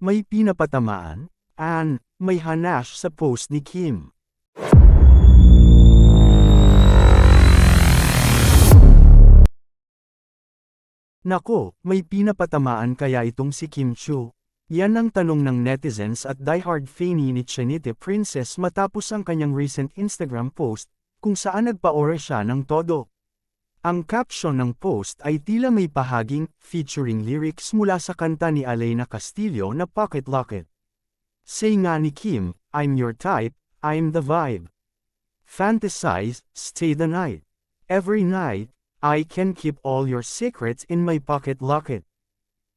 May pinapatamaan? May hanash sa post ni Kim. Nako, may pinapatamaan kaya itong si Kim Chiu? Yan ang tanong ng netizens at diehard fani ni Chinite Princess matapos ang kanyang recent Instagram post, kung saan nagpaora siya ng todo. Ang caption ng post ay tila may pahaging, featuring lyrics mula sa kanta ni Aleyna Castillo na Pocket Locket. Say nga ni Kim, I'm your type, I'm the vibe. Fantasize, stay the night. Every night, I can keep all your secrets in my pocket locket.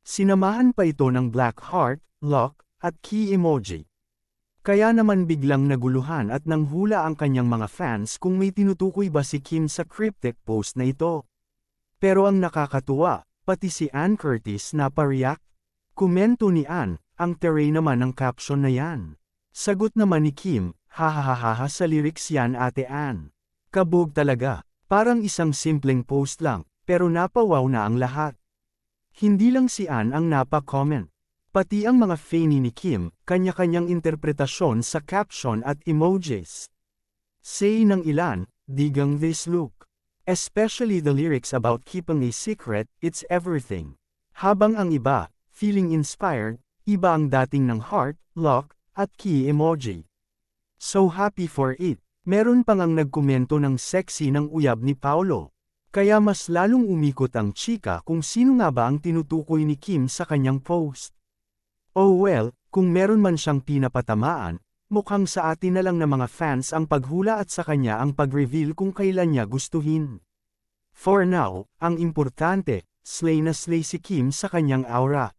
Sinamahan pa ito ng black heart, lock, at key emoji. Kaya naman biglang naguluhan at nanghula ang kanyang mga fans kung may tinutukoy ba si Kim sa cryptic post na ito. Pero ang nakakatuwa, pati si Ann Curtis napareact. Komento ni Ann, ang teray naman ng caption na yan. Sagot naman ni Kim, hahaha sa lyrics yan Ate Ann. Kabog talaga, parang isang simpleng post lang, pero napawaw na ang lahat. Hindi lang si Ann ang napa-comment. Pati ang mga fani ni Kim, kanya-kanyang interpretasyon sa caption at emojis. Say ng ilan, digang this look. Especially the lyrics about keeping a secret, it's everything. Habang ang iba, feeling inspired, iba ang dating ng heart, lock, at key emoji. So happy for it. Meron pang ang nagkomento ng sexy ng uyab ni Paolo. Kaya mas lalong umikot ang chika kung sino nga ba ang tinutukoy ni Kim sa kanyang post. Oh well, kung meron man siyang pinapatamaan, mukhang sa atin na lang na mga fans ang paghula at sa kanya ang pag-reveal kung kailan niya gustuhin. For now, ang importante, slay na slay si Kim sa kanyang aura.